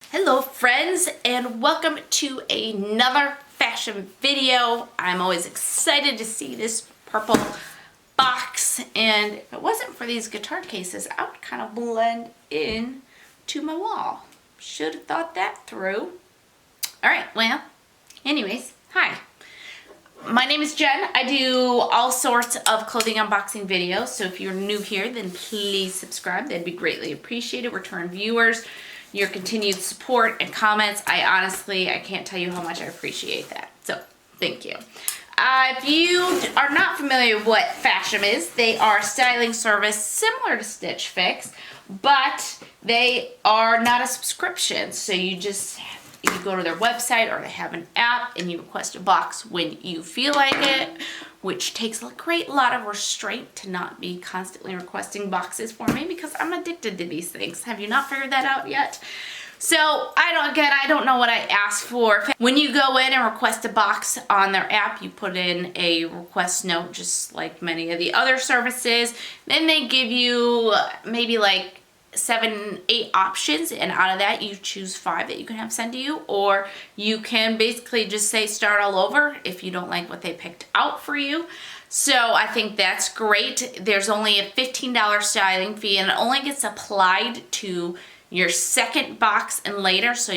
Hello friends, and welcome to another fashion video. I'm always excited to see this purple box, and if it wasn't for these guitar cases, I would kind of blend in to my wall. Should have thought that through. Alright, well, anyways, hi. My name is Jen. I do all sorts of clothing unboxing videos, so if you're new here, then please subscribe. That'd be greatly appreciated. Return viewers, your continued support and comments, I can't tell you how much I appreciate that. So, thank you. If you are not familiar with what Fashom is, they are a styling service similar to Stitch Fix, but they are not a subscription. So you go to their website, or they have an app, and you request a box when you feel like it, which takes a great lot of restraint to not be constantly requesting boxes for me, because I'm addicted to these things. Have you not figured that out yet? So I don't know what I asked for. When you go in and request a box on their app, you put in a request note, just like many of the other services. Then they give you maybe like 7, 8 options, and out of that you choose 5 that you can have sent to you, or you can basically just say start all over if you don't like what they picked out for you. So I think that's great. There's only a $15 styling fee, and it only gets applied to your second box and later, so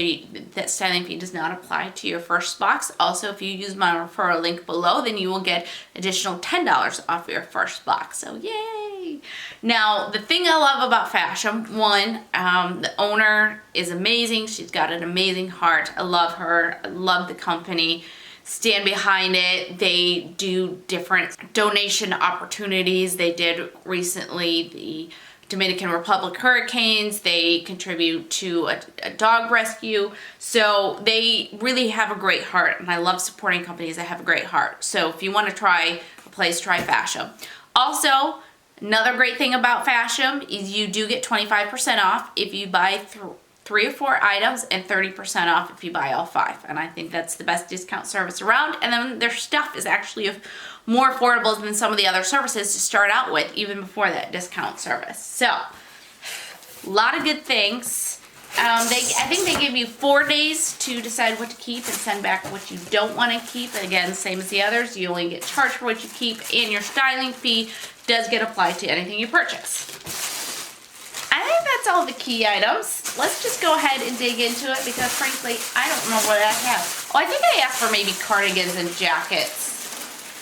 that styling fee does not apply to your first box. Also, if you use my referral link below, then you will get additional $10 off your first box. So yay! Now, the thing I love about Fashom, one, the owner is amazing. She's got an amazing heart. I love her. I love the company. Stand behind it. They do different donation opportunities. They did recently the Dominican Republic hurricanes. They contribute to a dog rescue. So they really have a great heart, and I love supporting companies that have a great heart. So if you want to try a place, try Fashom. Also, another great thing about Fashom is you do get 25% off if you buy 3 or 4 items, and 30% off if you buy all 5. And I think that's the best discount service around. And then their stuff is actually more affordable than some of the other services to start out with, even before that discount service. So, a lot of good things. I think they give you 4 days to decide what to keep and send back what you don't want to keep. And again, same as the others, you only get charged for what you keep, and your styling fee does get applied to anything you purchase. I think that's all the key items. Let's just go ahead and dig into it, because frankly, I don't know what I have. Oh, I think I asked for maybe cardigans and jackets,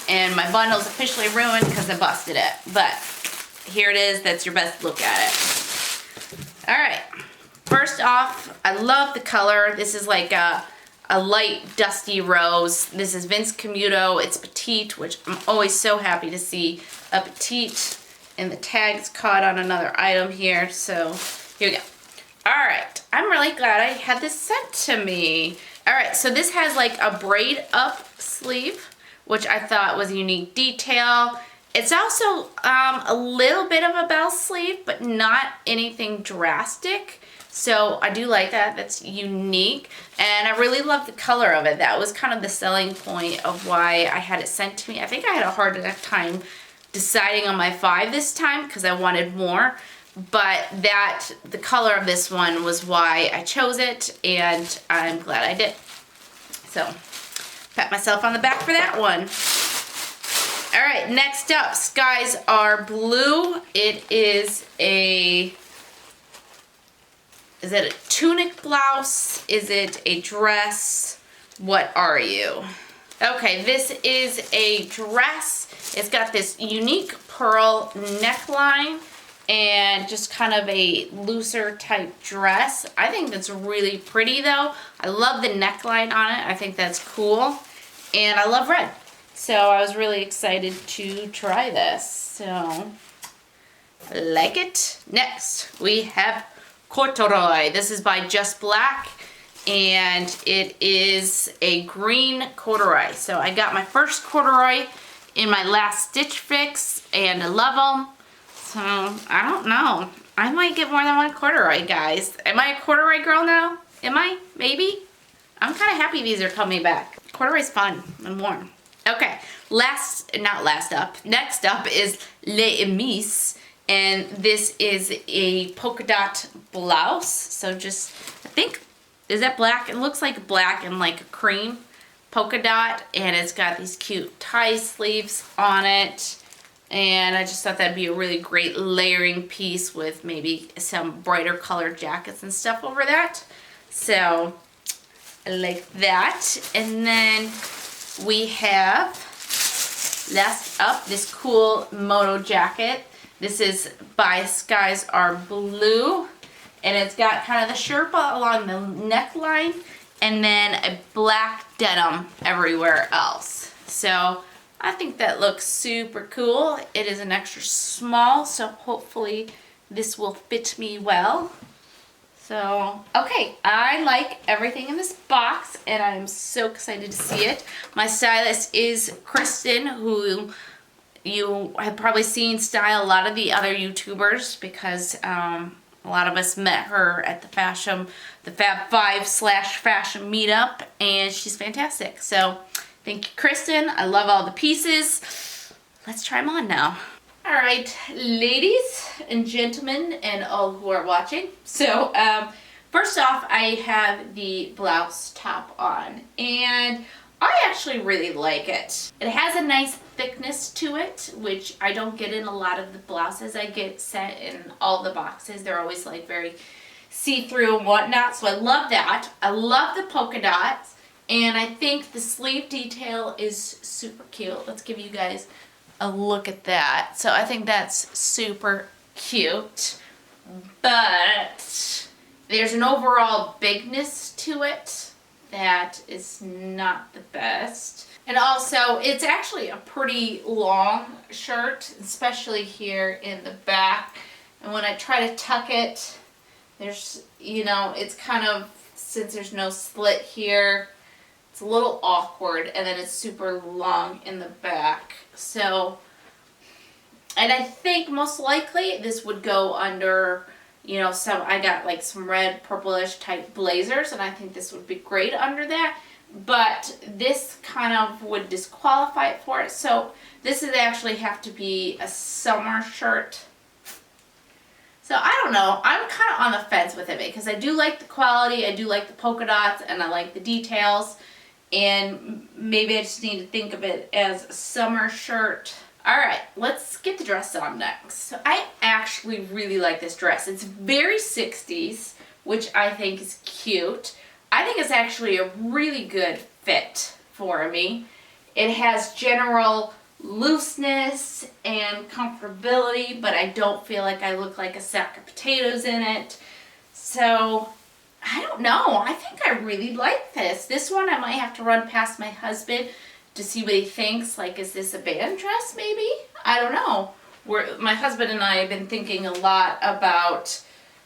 and my bundle's officially ruined because I busted it. But here it is. That's your best look at it. All right. First off, I love the color. This is like a light dusty rose. This is Vince Camuto. It's petite, which I'm always so happy to see a petite. And the tag's caught on another item here, so here we go. Alright, I'm really glad I had this sent to me. Alright, so this has like a braid up sleeve, which I thought was a unique detail. It's also a little bit of a bell sleeve, but not anything drastic. So I do like that. That's unique. And I really love the color of it. That was kind of the selling point of why I had it sent to me. I think I had a hard enough time deciding on my 5 this time because I wanted more, but the color of this one was why I chose it, and I'm glad I did. So, pat myself on the back for that one. Alright, next up, skies are blue. It is is it a tunic blouse? Is it a dress? What are you? Okay, this is a dress. It's got this unique pearl neckline and just kind of a looser type dress. I think that's really pretty though. I love the neckline on it. I think that's cool. And I love red. So I was really excited to try this. So, I like it. Next, we have Corduroy. This is by Just Black, and it is a green corduroy. So I got my first corduroy in my last Stitch Fix, and I love them. So, I don't know. I might get more than one corduroy, guys. Am I a corduroy girl now? Am I? Maybe? I'm kind of happy these are coming back. Corduroy's fun and warm. Okay, next up is Les Amis, and this is a polka dot blouse. So just, I think is that black? It looks like black and like a cream polka dot, and it's got these cute tie sleeves on it. And I just thought that'd be a really great layering piece with maybe some brighter colored jackets and stuff over that. So I like that. And then we have, last up, this cool moto jacket. This is by Skies Are Blue. And it's got kind of the Sherpa along the neckline and then a black denim everywhere else. So I think that looks super cool. It is an extra small, so hopefully this will fit me well. So, okay, I like everything in this box, and I'm so excited to see it. My stylist is Kristen, who you have probably seen style a lot of the other YouTubers, because a lot of us met her at the Fashom, the Fab 5/Fashom meetup, and she's fantastic. So, thank you, Kristen. I love all the pieces. Let's try them on now. All right, ladies and gentlemen and all who are watching. So, first off, I have the blouse top on, and I actually really like it. It has a nice thickness to it, which I don't get in a lot of the blouses I get sent in all the boxes. They're always like very see-through and whatnot, so I love that. I love the polka dots, and I think the sleeve detail is super cute. Let's give you guys a look at that. So I think that's super cute, but there's an overall bigness to it that is not the best. And also, it's actually a pretty long shirt, especially here in the back. And when I try to tuck it, there's, you know, it's kind of, since there's no slit here, it's a little awkward, and then it's super long in the back. So, and I think most likely this would go under, you know, I got like some red, purplish type blazers, and I think this would be great under that. But this kind of would disqualify it for it. So this would actually have to be a summer shirt. So I don't know. I'm kind of on the fence with it because I do like the quality, I do like the polka dots, and I like the details. And maybe I just need to think of it as a summer shirt. Alright, let's get the dress on next. So I actually really like this dress. It's very 60s, which I think is cute. I think it's actually a really good fit for me. It has general looseness and comfortability, but I don't feel like I look like a sack of potatoes in it. So, I don't know. I think I really like this. This one I might have to run past my husband to see what he thinks. Like, is this a band dress maybe? I don't know. My husband and I have been thinking a lot about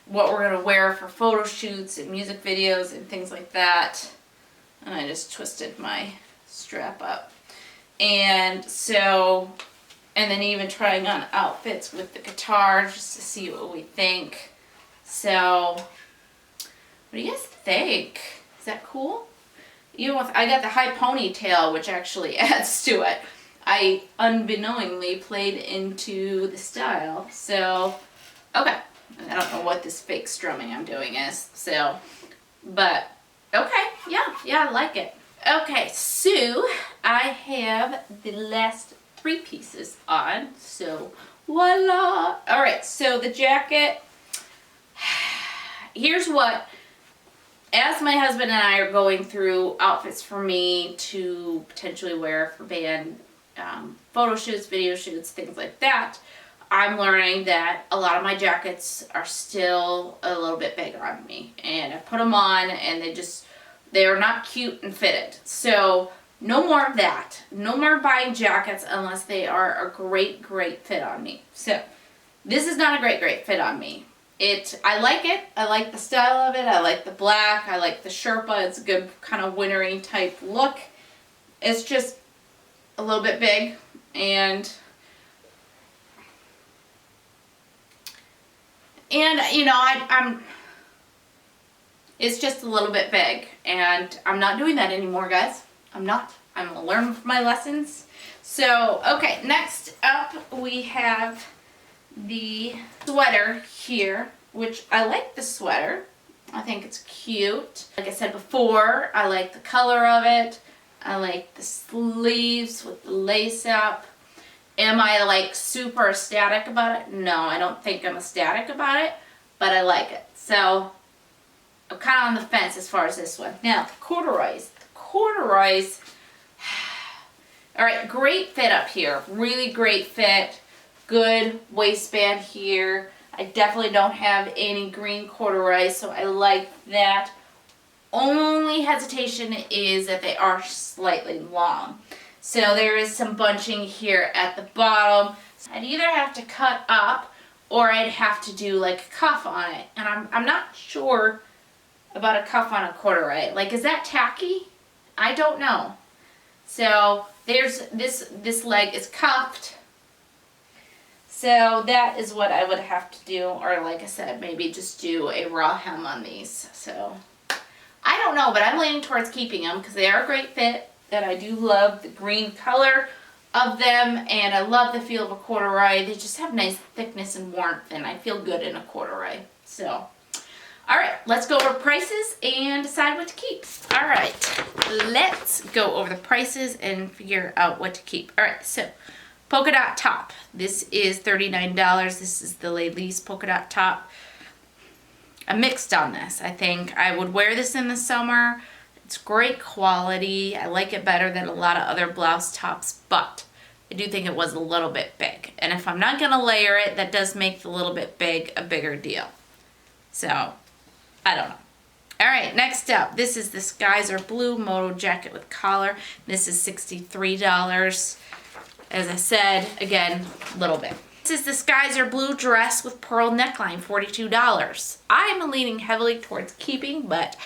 what we're going to wear for photo shoots and music videos and things like that. And I just twisted my strap up. And so, and then even trying on outfits with the guitar just to see what we think. So, what do you guys think? Is that cool? Even with, I got the high ponytail, which actually adds to it. I unbeknowingly played into the style. So, okay. I don't know what this fake strumming I'm doing is. So, but, okay. Yeah, I like it. Okay, so I have the last three pieces on. So, voila. Alright, so the jacket. Here's what, as my husband and I are going through outfits for me to potentially wear for band photo shoots, video shoots, things like that, I'm learning that a lot of my jackets are still a little bit bigger on me. And I put them on and they're not cute and fitted. So no more of that. No more buying jackets unless they are a great, great fit on me. So this is not a great, great fit on me. I like it. I like the style of it. I like the black. I like the Sherpa. It's a good kind of wintry type look. It's just a little bit big, and you know, it's just a little bit big, and I'm not doing that anymore, guys. I'm not. I'm gonna learn from my lessons. So, okay, next up we have the sweater here, which I like the sweater. I think it's cute. Like I said before, I like the color of it. I like the sleeves with the lace up. Am I like super ecstatic about it? No, I don't think I'm ecstatic about it, but I like it. So I'm kind of on the fence as far as this one. Now, the corduroys. All right, great fit up here. Really great fit. Good waistband here. I definitely don't have any green corduroys, so I like that. Only hesitation is that they are slightly long. So there is some bunching here at the bottom. So I'd either have to cut up or I'd have to do like a cuff on it. And I'm not sure about a cuff on a corduroy. Like, is that tacky? I don't know. So there's this leg is cuffed. So that is what I would have to do, or like I said, maybe just do a raw hem on these. So I don't know, but I'm leaning towards keeping them because they are a great fit, and I do love the green color of them, and I love the feel of a corduroy. They just have nice thickness and warmth, and I feel good in a corduroy. So, all right, let's go over prices and decide what to keep. All right, let's go over the prices and figure out what to keep. All right, so polka dot top. This is $39. This is the Ladies polka dot top. I'm mixed on this. I think I would wear this in the summer. It's great quality. I like it better than a lot of other blouse tops, but I do think it was a little bit big. And if I'm not gonna layer it, that does make the little bit big a bigger deal. So, I don't know. All right, next up, this is the Skies Are Blue moto jacket with collar. This is $63. As I said, again, a little bit. This is the Skies Are Blue dress with pearl neckline, $42. I'm leaning heavily towards keeping, but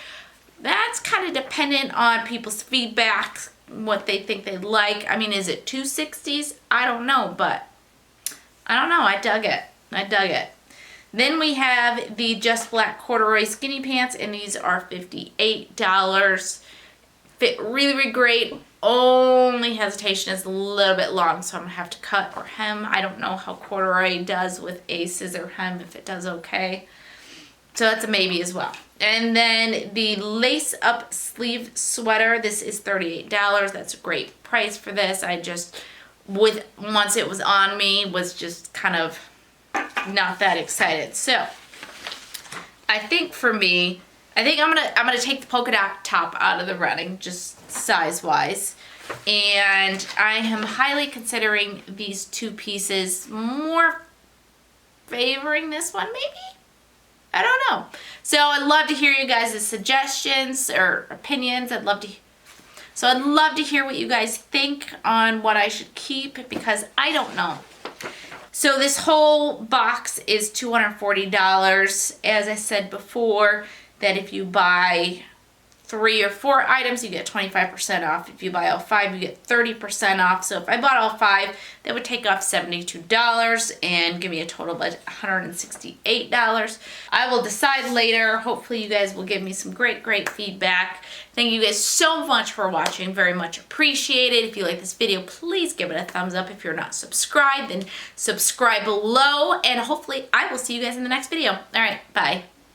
that's kind of dependent on people's feedback, what they think they'd like. I mean, is it 260s? I don't know, but I don't know. I dug it. I dug it. Then we have the Just Black corduroy skinny pants, and these are $58. Fit really, really great. Only hesitation is a little bit long, so I'm going to have to cut or hem. I don't know how corduroy does with a scissor hem, if it does okay. So that's a maybe as well. And then the lace up sleeve sweater. This is $38. That's a great price for this. I just, once it was on me, was just kind of not that excited. So I think for me, I'm gonna take the polka dot top out of the running, just size wise. And I am highly considering these two pieces, more favoring this one maybe? I don't know. So I'd love to hear you guys' suggestions or opinions. I'd love to hear what you guys think on what I should keep, because I don't know. So this whole box is $240. As I said before, that if you buy 3 or 4 items, you get 25% off. If you buy all 5, you get 30% off. So if I bought all 5, that would take off $72 and give me a total budget of $168. I will decide later. Hopefully you guys will give me some great feedback. Thank you guys so much for watching. Very much appreciated. If you like this video, please give it a thumbs up. If you're not subscribed, then subscribe below. And hopefully I will see you guys in the next video. All right, bye.